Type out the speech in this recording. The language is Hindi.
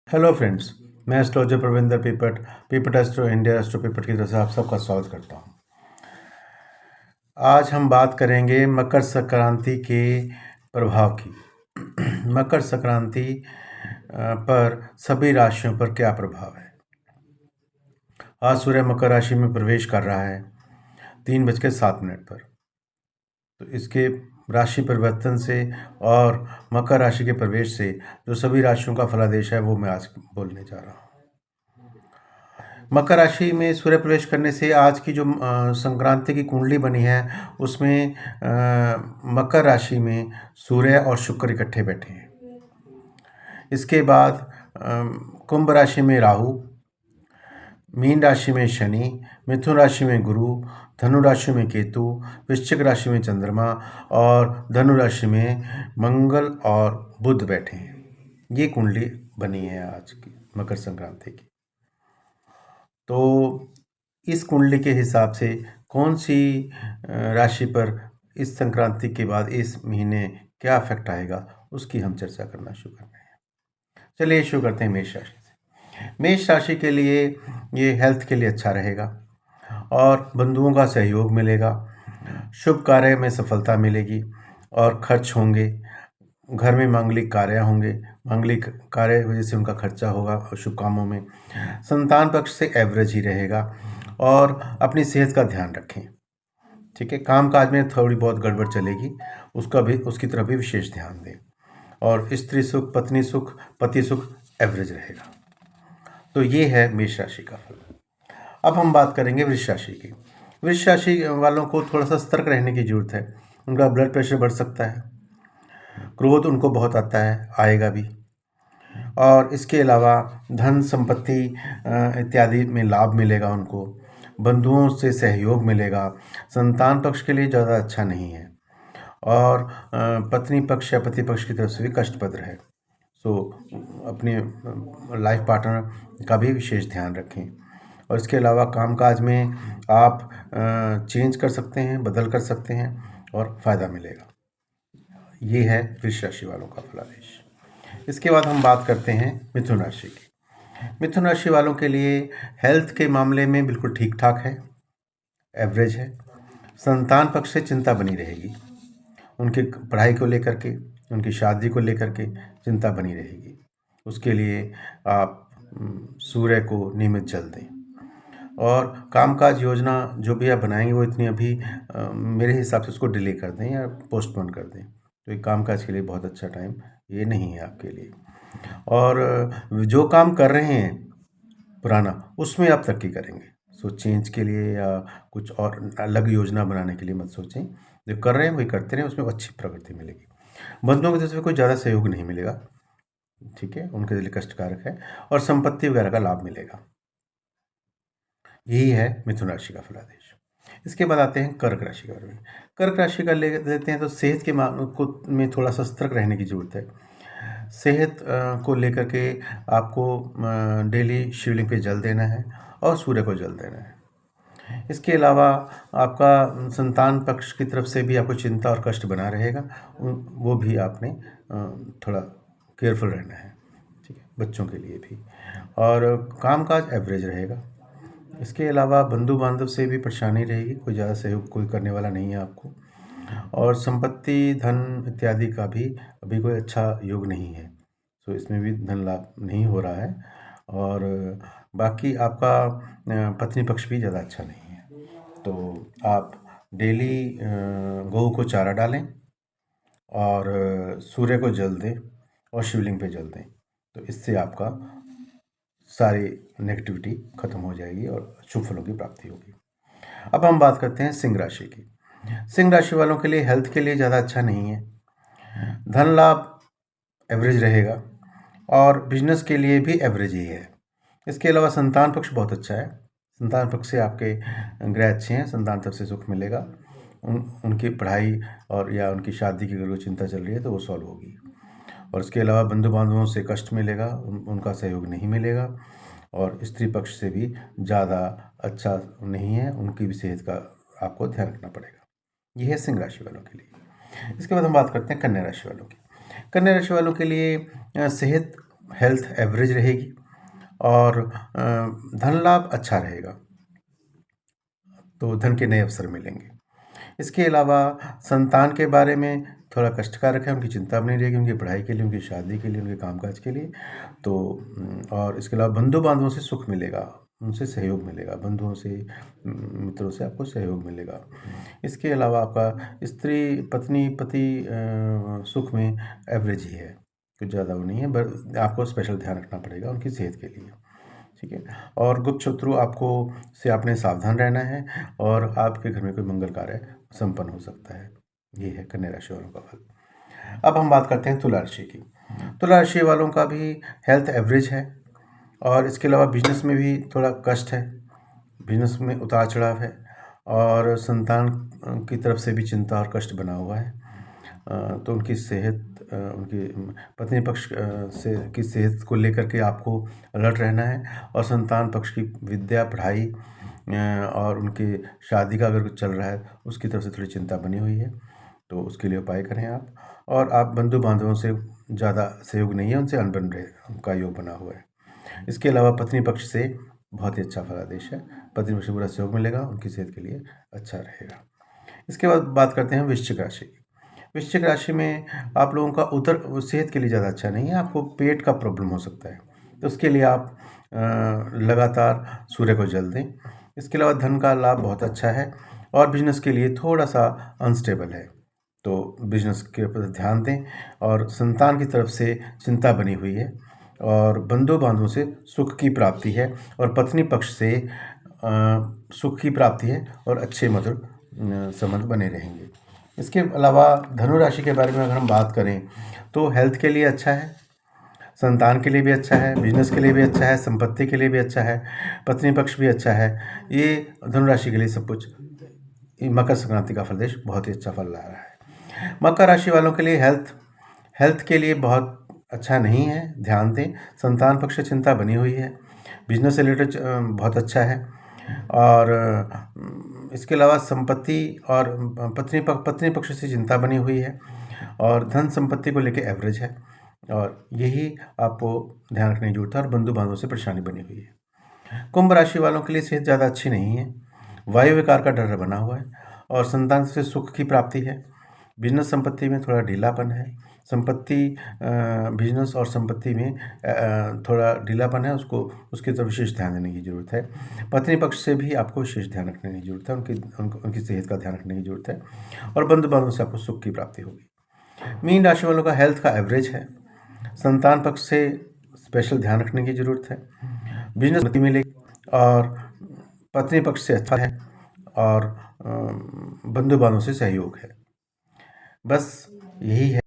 हेलो फ्रेंड्स, मैं astrologer Pravinder Pipat astro India astro Pipat की तरफ से आप सबका स्वागत करता हूं। आज हम बात करेंगे मकर संक्रांति के प्रभाव की। मकर संक्रांति पर सभी राशियों पर क्या प्रभाव है। आज सूर्य मकर राशि में प्रवेश कर रहा है 3:07 पर। तो इसके राशि परिवर्तन से और मकर राशि के प्रवेश से जो सभी राशियों का फलादेश है वो मैं आज बोलने जा रहा हूँ। मकर राशि में सूर्य प्रवेश करने से आज की जो संक्रांति की कुंडली बनी है उसमें मकर राशि में सूर्य और शुक्र इकट्ठे बैठे हैं। इसके बाद कुंभ राशि में राहु, मीन राशि में शनि, मिथुन राशि में गुरु, धनु राशि में केतु, वृश्चिक राशि में चंद्रमा और धनु राशि में मंगल और बुध बैठे हैं। ये कुंडली बनी है आज की मकर संक्रांति की। तो इस कुंडली के हिसाब से कौन सी राशि पर इस संक्रांति के बाद इस महीने क्या इफेक्ट आएगा उसकी हम चर्चा करना शुरू कर रहे हैं। चलिए शुरू करते हैं मेष राशि से। मेष राशि के लिए ये हेल्थ के लिए अच्छा रहेगा और बंधुओं का सहयोग मिलेगा, शुभ कार्य में सफलता मिलेगी और खर्च होंगे। घर में मांगलिक कार्य होंगे, मांगलिक कार्य वजह से उनका खर्चा होगा शुभ कामों में। संतान पक्ष से एवरेज ही रहेगा और अपनी सेहत का ध्यान रखें। ठीक है, कामकाज में थोड़ी बहुत गड़बड़ चलेगी, उसकी तरफ भी विशेष ध्यान दें। और स्त्री सुख, पत्नी सुख, पति सुख एवरेज रहेगा। तो ये है मेष राशि का फल। अब हम बात करेंगे वृष राशि की। वृष राशि वालों को थोड़ा सा सतर्क रहने की जरूरत है। उनका ब्लड प्रेशर बढ़ सकता है, क्रोध उनको बहुत आता है, आएगा भी। और इसके अलावा धन संपत्ति इत्यादि में लाभ मिलेगा उनको, बंधुओं से सहयोग मिलेगा। संतान पक्ष के लिए ज़्यादा अच्छा नहीं है और पत्नी पक्ष या पति पक्ष की तरफ से भी कष्टप्रद रहे। सो अपने लाइफ पार्टनर का भी विशेष ध्यान रखें। और इसके अलावा कामकाज में आप चेंज कर सकते हैं, बदल कर सकते हैं और फ़ायदा मिलेगा। ये है वृष राशि वालों का फलादेश। इसके बाद हम बात करते हैं मिथुन राशि की। मिथुन राशि वालों के लिए हेल्थ के मामले में बिल्कुल ठीक ठाक है, एवरेज है। संतान पक्ष से चिंता बनी रहेगी, उनकी पढ़ाई को लेकर के, उनकी शादी को लेकर के चिंता बनी रहेगी। उसके लिए आप सूर्य को नियमित जल दें और कामकाज योजना जो भी आप बनाएंगे वो इतनी अभी मेरे हिसाब से उसको डिले कर दें या पोस्टपोन कर दें। तो ये कामकाज के लिए बहुत अच्छा टाइम ये नहीं है आपके लिए। और जो काम कर रहे हैं पुराना, उसमें आप तरक्की करेंगे। सो चेंज के लिए या कुछ और अलग योजना बनाने के लिए मत सोचें। जो कर रहे हैं वही करते रहें, उसमें अच्छी प्रगति मिलेगी। बंधुओं की तरफ से कोई ज़्यादा सहयोग नहीं मिलेगा, ठीक है, उनके लिए कष्टकारक है। और संपत्ति वगैरह का लाभ मिलेगा। यही है मिथुन राशि का फलादेश। इसके बाद आते हैं कर्क राशि के बारे में। कर्क राशि का ले लेते हैं तो सेहत के में थोड़ा सा सतर्क रहने की ज़रूरत है। सेहत को लेकर के आपको डेली शिवलिंग पे जल देना है और सूर्य को जल देना है। इसके अलावा आपका संतान पक्ष की तरफ से भी आपको चिंता और कष्ट बना रहेगा, वो भी आपने थोड़ा केयरफुल रहना है, ठीक है, बच्चों के लिए भी। और कामकाज एवरेज रहेगा। इसके अलावा बंधु बांधव से भी परेशानी रहेगी, कोई ज़्यादा सहयोग कोई करने वाला नहीं है आपको। और संपत्ति, धन इत्यादि का भी अभी कोई अच्छा योग नहीं है, तो इसमें भी धन लाभ नहीं हो रहा है। और बाकी आपका पत्नी पक्ष भी ज़्यादा अच्छा नहीं है। तो आप डेली गऊ को चारा डालें और सूर्य को जल दें और शिवलिंग पे जल दें। तो इससे आपका सारी नेगेटिविटी खत्म हो जाएगी और शुभ फलों की प्राप्ति होगी। अब हम बात करते हैं सिंह राशि की। सिंह राशि वालों के लिए हेल्थ के लिए ज़्यादा अच्छा नहीं है। धन लाभ एवरेज रहेगा और बिजनेस के लिए भी एवरेज ही है। इसके अलावा संतान पक्ष बहुत अच्छा है। संतान पक्ष से आपके ग्रह अच्छे हैं, संतान तरफ से सुख मिलेगा। उनकी पढ़ाई और या उनकी शादी की अगर कोई चिंता चल रही है तो वो सॉल्व होगी। और इसके अलावा बंधु बांधवों से कष्ट मिलेगा, उनका सहयोग नहीं मिलेगा। और स्त्री पक्ष से भी ज़्यादा अच्छा नहीं है, उनकी भी सेहत का आपको ध्यान रखना पड़ेगा। यह है सिंह राशि वालों के लिए। इसके बाद हम बात करते हैं कन्या राशि वालों की। कन्या राशि वालों के लिए सेहत हेल्थ एवरेज रहेगी और धन लाभ अच्छा रहेगा, तो धन के नए अवसर मिलेंगे। इसके अलावा संतान के बारे में थोड़ा कष्टकारक है, उनकी चिंता बनी रहेगी, उनकी पढ़ाई के लिए, उनकी शादी के लिए, उनके कामकाज के लिए। तो और इसके अलावा बंधु बांधवों से सुख मिलेगा, उनसे सहयोग मिलेगा, बंधुओं से, मित्रों से आपको सहयोग मिलेगा। इसके अलावा आपका स्त्री पत्नी पति सुख में एवरेज ही है, कुछ ज़्यादा वो नहीं है, आपको स्पेशल ध्यान रखना पड़ेगा उनकी सेहत के लिए, ठीक है। और गुप्त शत्रु आपको से आपने सावधान रहना है और आपके घर में कोई मंगल कार्य संपन्न हो सकता है। ये है कन्या राशि वालों का फल। अब हम बात करते हैं तुला राशि की। तुला राशि वालों का भी हेल्थ एवरेज है और इसके अलावा बिजनेस में भी थोड़ा कष्ट है, बिजनेस में उतार चढ़ाव है और संतान की तरफ से भी चिंता और कष्ट बना हुआ है। तो उनकी सेहत, उनकी पत्नी पक्ष से की सेहत को लेकर के आपको अलर्ट रहना है और संतान पक्ष की विद्या, पढ़ाई और उनके शादी का अगर कुछ चल रहा है उसकी तरफ से थोड़ी चिंता बनी हुई है, तो उसके लिए उपाय करें आप। और आप बंधु बांधवों से ज़्यादा सहयोग नहीं है, उनसे अनबन का योग बना हुआ है। इसके अलावा पत्नी पक्ष से बहुत ही अच्छा फलादेश है, पत्नी पक्ष से पूरा सहयोग मिलेगा, उनकी सेहत के लिए अच्छा रहेगा। इसके बाद बात करते हैं वृश्चिक राशि की। वृश्चिक राशि में आप लोगों का उधर सेहत के लिए ज़्यादा अच्छा नहीं है, आपको पेट का प्रॉब्लम हो सकता है, तो उसके लिए आप लगातार सूर्य को जल दें। इसके अलावा धन का लाभ बहुत अच्छा है और बिजनेस के लिए थोड़ा सा अनस्टेबल है, तो बिजनेस के ऊपर ध्यान दें। और संतान की तरफ से चिंता बनी हुई है और बंधु बांधवों से सुख की प्राप्ति है और पत्नी पक्ष से सुख की प्राप्ति है और अच्छे मधुर संबंध बने रहेंगे। इसके अलावा धनु राशि के बारे में अगर हम बात करें तो हेल्थ के लिए अच्छा है, संतान के लिए भी अच्छा है, बिजनेस के लिए भी अच्छा है, संपत्ति के लिए भी अच्छा है, पत्नी पक्ष भी अच्छा है। ये धनु राशि के लिए सब कुछ, मकर संक्रांति का फलदेश बहुत ही अच्छा फल ला रहा है। मकर राशि वालों के लिए हेल्थ के लिए बहुत अच्छा नहीं है, ध्यान दें। संतान पक्ष से चिंता बनी हुई है, बिजनेस से रिलेटेड बहुत अच्छा है और इसके अलावा संपत्ति और पत्नी पक्ष से चिंता बनी हुई है और धन संपत्ति को लेकर एवरेज है और यही आपको ध्यान रखने की जरूरत है और बंधु बांधवों से परेशानी बनी हुई है। कुंभ राशि वालों के लिए सेहत ज़्यादा अच्छी नहीं है, वायु विकार का डर बना हुआ है और संतान से सुख की प्राप्ति है। बिजनेस संपत्ति में थोड़ा ढीलापन है, संपत्ति बिजनेस और संपत्ति में थोड़ा ढीलापन है, उसकी तरफ विशेष ध्यान देने की ज़रूरत है। पत्नी पक्ष से भी आपको विशेष ध्यान रखने की ज़रूरत है, उनकी सेहत का ध्यान रखने की ज़रूरत है और बंधु बांधवों से आपको सुख की प्राप्ति होगी। मीन राशि वालों का हेल्थ का एवरेज है, संतान पक्ष से स्पेशल ध्यान रखने की ज़रूरत है, बिजनेस मिलेगी और पत्नी पक्ष से अच्छा है और बंधु बांधवों से सहयोग है। बस यही है।